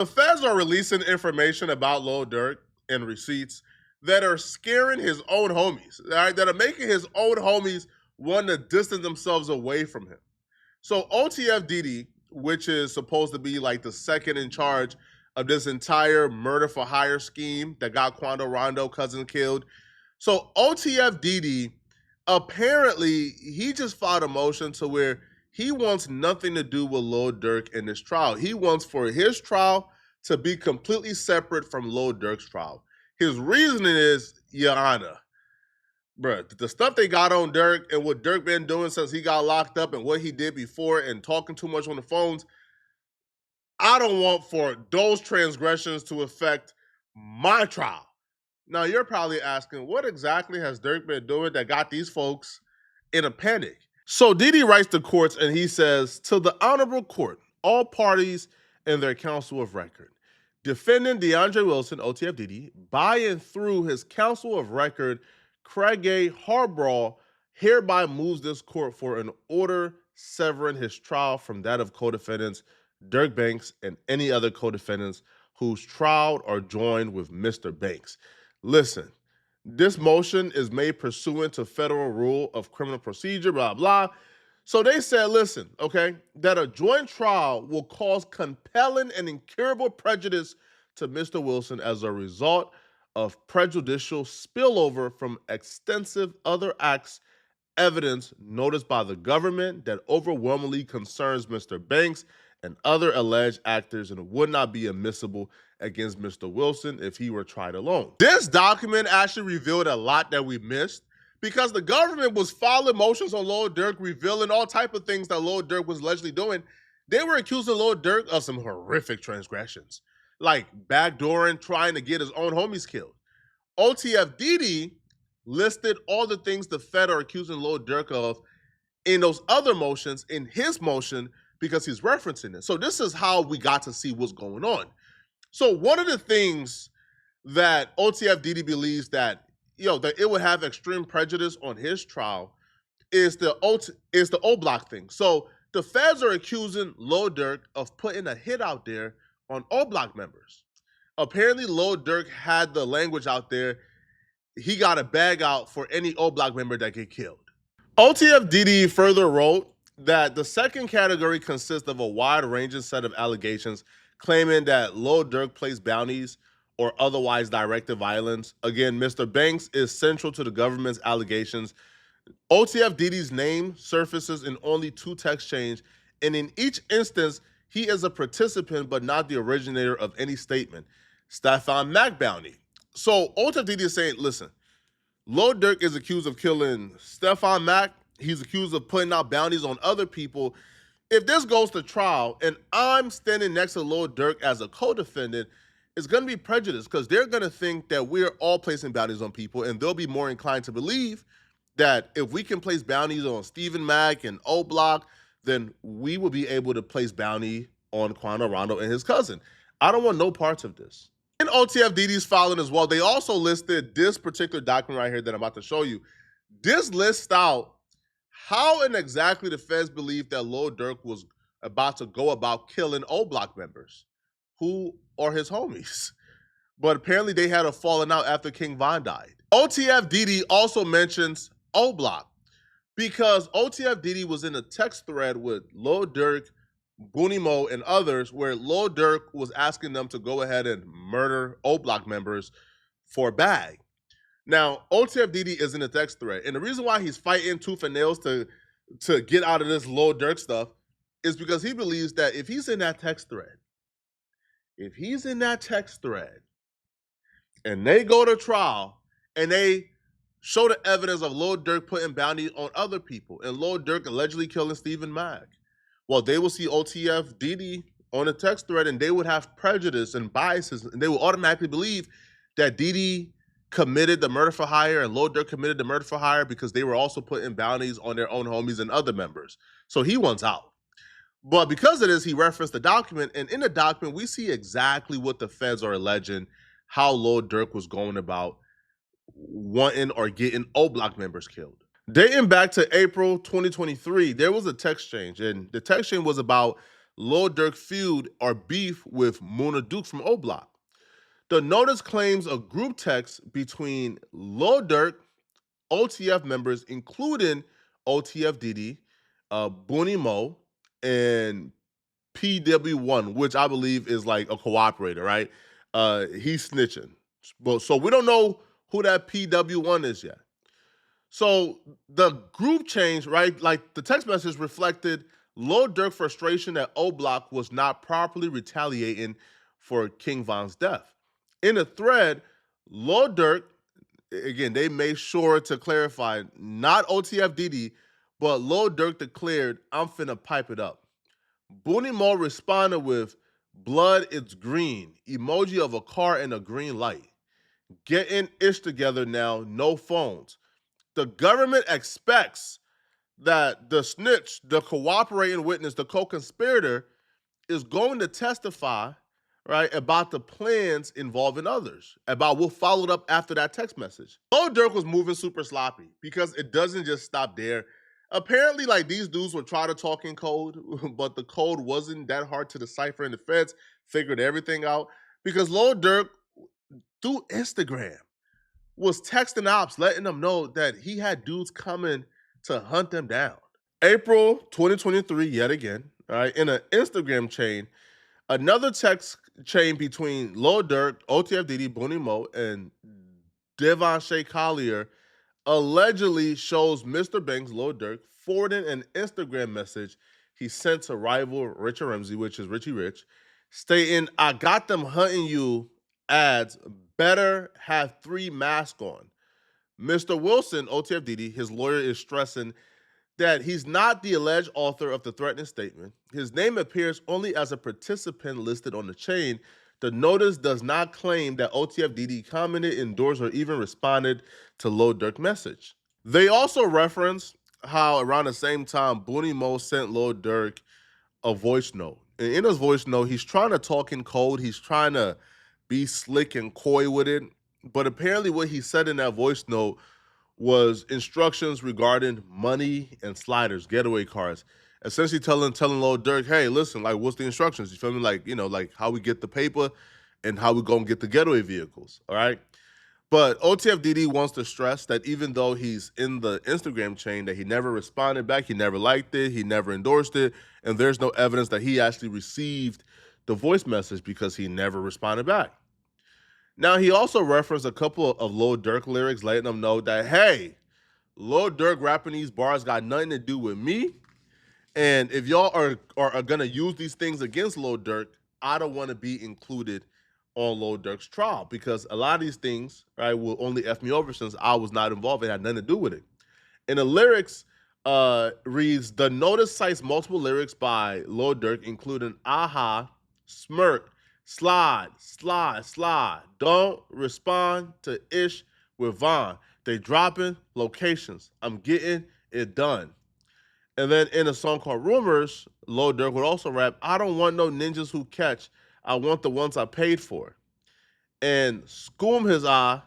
The feds are releasing information about Lil Durk and receipts that are scaring his own homies, all right, that are making his own homies want to distance themselves away from him. So OTF Didi, which is supposed to be like the second in charge of this entire murder for hire scheme that got Quando Rondo cousin killed. So OTF Didi, apparently he just filed a motion to where he wants nothing to do with Lil Durk in this trial. He wants for his trial to be completely separate from Lil Durk's trial. His reasoning is, Your Honor, bruh, the stuff they got on Durk and what Durk been doing since he got locked up and what he did before and talking too much on the phones, I don't want for those transgressions to affect my trial. Now you're probably asking, what exactly has Durk been doing that got these folks in a panic? So Didi writes to courts and he says, to the honorable court, all parties and their counsel of record. Defendant DeAndre Wilson, OTF Didi, by and through his counsel of record, Craig A. Harbaugh, hereby moves this court for an order severing his trial from that of co-defendants Durk Banks and any other co-defendants whose trial are joined with Mr. Banks. Listen, this motion is made pursuant to federal rule of criminal procedure, blah, blah. So they said, listen, okay, that a joint trial will cause compelling and incurable prejudice to Mr. Wilson as a result of prejudicial spillover from extensive other acts, evidence noticed by the government that overwhelmingly concerns Mr. Banks and other alleged actors and would not be admissible against Mr. Wilson if he were tried alone. This document actually revealed a lot that we missed because the government was filing motions on Lil Durk, revealing all type of things that Lil Durk was allegedly doing. They were accusing Lil Durk of some horrific transgressions, like backdooring, trying to get his own homies killed. OTF Didi listed all the things the Fed are accusing Lil Durk of in those other motions, in his motion, because he's referencing it. So this is how we got to see what's going on. So one of the things that OTF Didi believes that, that it would have extreme prejudice on his trial is the O Block thing. So the feds are accusing Lil Durk of putting a hit out there on O Block members. Apparently, Lil Durk had the language out there. He got a bag out for any O Block member that get killed. OTF Didi further wrote that the second category consists of a wide-ranging set of allegations claiming that Lil Durk placed bounties or otherwise directed violence. Again, Mr. Banks is central to the government's allegations. OTF Didi's name surfaces in only two text chains, and in each instance, he is a participant but not the originator of any statement. Stefan Mack bounty. So OTF Didi is saying, listen, Lil Durk is accused of killing Stefan Mack. He's accused of putting out bounties on other people. If this goes to trial and I'm standing next to Lil Durk as a co-defendant, it's going to be prejudice because they're going to think that we're all placing bounties on people, and they'll be more inclined to believe that if we can place bounties on Stephen Mack and O Block, then we will be able to place bounty on Quando Rondo and his cousin. I don't want no parts of this. In OTF Didi's filing as well, they also listed this particular document right here that I'm about to show you. This lists out how and exactly the feds believe that Lil Durk was about to go about killing O Block members who are his homies. But apparently they had a falling out after King Von died. OTF Didi also mentions O Block because OTF Didi was in a text thread with Lil Durk, Booney Mo, and others where Lil Durk was asking them to go ahead and murder O Block members for a bag. Now, OTF Didi is in a text thread, and the reason why he's fighting tooth and nails to get out of this Lil Durk stuff is because he believes that if he's in that text thread, and they go to trial and they show the evidence of Lil Durk putting bounty on other people and Lil Durk allegedly killing Stephen Mack, well, they will see OTF Didi on a text thread and they would have prejudice and biases, and they will automatically believe that Didi committed the murder for hire and Lil Durk committed the murder for hire because they were also putting bounties on their own homies and other members. So he wants out. But because of this, he referenced the document, and in the document, we see exactly what the feds are alleging, how Lil Durk was going about wanting or getting O Block members killed. Dating back to April 2023, there was a text exchange, and the text exchange was about Lil Durk feud or beef with Muna Duke from O Block. The notice claims a group text between Lil Durk, OTF members, including OTF Diddy, Booney Mo, and PW1, which I believe is like a cooperator, right? He's snitching. So we don't know who that PW1 is yet. So the group change, right? Like the text message reflected Lil Durk frustration that O Block was not properly retaliating for King Von's death. In a thread, Lil Durk, again, they made sure to clarify, not OTFDD, but Lil Durk declared, I'm finna pipe it up. Booney Mo responded with, blood, it's green, emoji of a car and a green light. Getting ish together now, no phones. The government expects that the snitch, the cooperating witness, the co-conspirator is going to testify, right, about the plans involving others, about what followed up after that text message. Lil Durk was moving super sloppy because it doesn't just stop there. Apparently, like these dudes would try to talk in code, but the code wasn't that hard to decipher, and the feds figured everything out because Lil Durk, through Instagram, was texting ops, letting them know that he had dudes coming to hunt them down. April 2023, yet again, all right, in an Instagram chain, another text chain between Lil Durk, OTFDD, Booney Mo, and Devonshea Collier allegedly shows Mr. Banks, Lil Durk, forwarding an Instagram message he sent to rival Richard Ramsey, which is Richie Rich, stating, I got them hunting you ads, better have 3 masks on. Mr. Wilson, OTFDD, his lawyer is stressing that he's not the alleged author of the threatening statement. His name appears only as a participant listed on the chain. The notice does not claim that OTFDD commented, endorsed, or even responded to Lil Durk's message. They also reference how around the same time, Booney Mo sent Lil Durk a voice note. And in his voice note, he's trying to talk in code. He's trying to be slick and coy with it. But apparently what he said in that voice note was instructions regarding money and sliders, getaway cars. Essentially telling Lil Durk, hey, listen, like, what's the instructions? You feel me? Like, you know, like how we get the paper and how we gonna get the getaway vehicles, all right? But OTFDD wants to stress that even though he's in the Instagram chain, that he never responded back, he never liked it, he never endorsed it, and there's no evidence that he actually received the voice message because he never responded back. Now, he also referenced a couple of Lil Durk lyrics, letting them know that, hey, Lil Durk rapping these bars got nothing to do with me. And if y'all are going to use these things against Lil Durk, I don't want to be included on Lil Durk's trial because a lot of these things, right, will only F me over since I was not involved and had nothing to do with it. And the lyrics reads, the notice cites multiple lyrics by Lil Durk, including Aha, Smirk, Slide, Slide, Slide. Don't respond to Ish with Von. They dropping locations. I'm getting it done. And then in a song called Rumors, Lil Durk would also rap, I don't want no ninjas who catch. I want the ones I paid for. And Scoom his eye,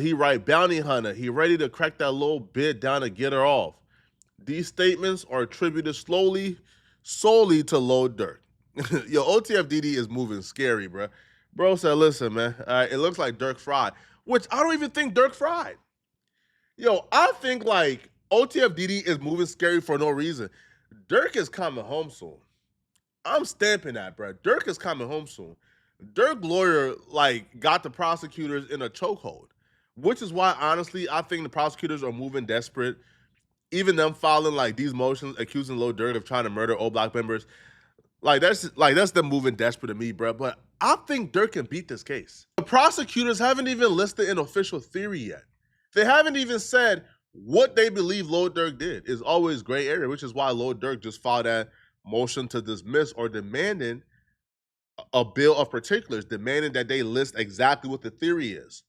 he write Bounty Hunter. He ready to crack that little bit down to get her off. These statements are attributed solely to Lil Durk. Yo, OTFDD is moving scary, bro. Bro said, listen, man, it looks like Durk fried, which I don't even think Durk fried. Yo, I think like OTFDD is moving scary for no reason. Durk is coming home soon. I'm stamping that, bro. Durk is coming home soon. Durk lawyer like got the prosecutors in a chokehold, which is why honestly I think the prosecutors are moving desperate. Even them filing like these motions accusing Lil Durk of trying to murder old Block members, that's them moving desperate to me, bro. But I think Durk can beat this case. The prosecutors haven't even listed an official theory yet. They haven't even said what they believe Lil Durk did. Is always gray area, which is why Lil Durk just filed that motion to dismiss or demanding a bill of particulars, demanding that they list exactly what the theory is.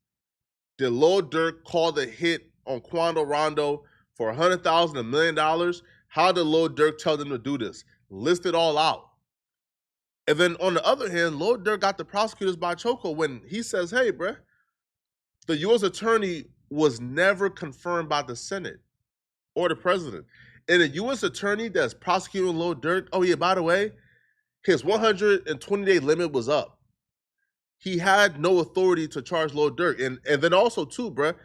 Did Lil Durk call the hit on Quando Rondo for $100,000, $1 million? How did Lil Durk tell them to do this? List it all out. And then on the other hand, Lil Durk got the prosecutors by chokehold when he says, hey, bruh, the U.S. attorney was never confirmed by the Senate or the president. And a U.S. attorney that's prosecuting Lil Durk, oh yeah, by the way, his 120-day limit was up. He had no authority to charge Lil Durk. And then also too, bruh,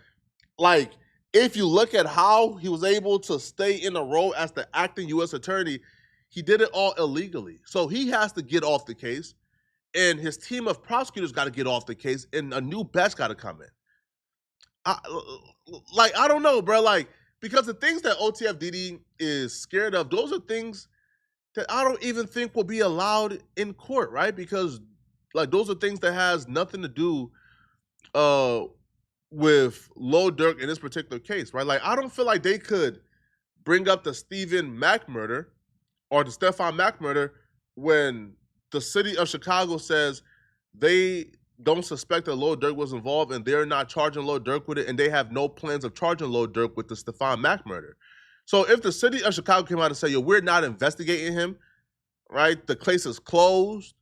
like if you look at how he was able to stay in a role as the acting U.S. attorney, he did it all illegally. So he has to get off the case, and his team of prosecutors got to get off the case, and a new batch got to come in. I, I don't know, bro. Like, because the things that OTFDD is scared of, those are things that I don't even think will be allowed in court, right? Because like those are things that has nothing to do uh with Lil Durk in this particular case, right? Like I don't feel like they could bring up the Stephen Mack murder or the Stefan Mack murder when the city of Chicago says they don't suspect that Lil Durk was involved and they're not charging Lil Durk with it, and they have no plans of charging Lil Durk with the Stefan Mack murder. So if the city of Chicago came out and said, yo, we're not investigating him, right? The case is closed,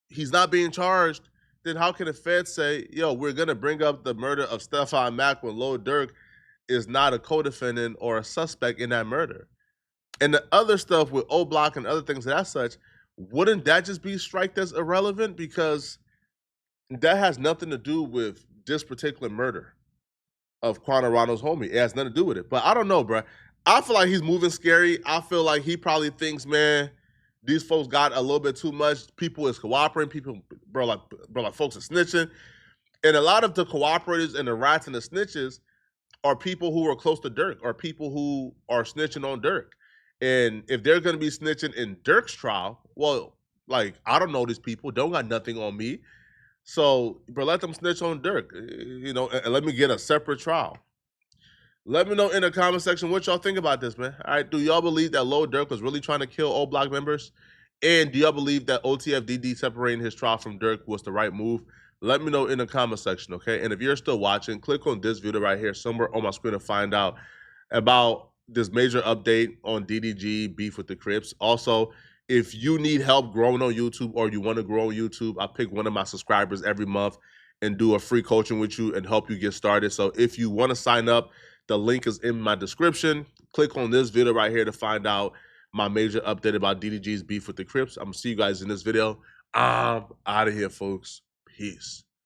he's not being charged, then how can the Fed say, yo, we're gonna bring up the murder of Stefan Mack when Lil Durk is not a co-defendant or a suspect in that murder? And the other stuff with O Block and other things of that such, wouldn't that just be striked as irrelevant? Because that has nothing to do with this particular murder of Quanarano's homie. It has nothing to do with it. But I don't know, bro. I feel like he's moving scary. I feel like he probably thinks, man, these folks got a little bit too much. People is cooperating. People, like folks are snitching. And a lot of the cooperators and the rats and the snitches are people who are close to Durk, or people who are snitching on Durk. And if they're going to be snitching in Durk's trial, well, like, I don't know these people. Don't got nothing on me. So, bro, let them snitch on Durk, and let me get a separate trial. Let me know in the comment section what y'all think about this, man. All right, do y'all believe that Lil Durk was really trying to kill O Block members? And do y'all believe that OTFDD separating his trial from Durk was the right move? Let me know in the comment section, okay? And if you're still watching, click on this video right here somewhere on my screen to find out about this major update on DDG beef with the Crips. Also, if you need help growing on YouTube or you want to grow on YouTube, I pick one of my subscribers every month and do a free coaching with you and help you get started. So if you want to sign up, the link is in my description. Click on this video right here to find out my major update about DDG's beef with the Crips. I'm going to see you guys in this video. I'm out of here, folks. Peace.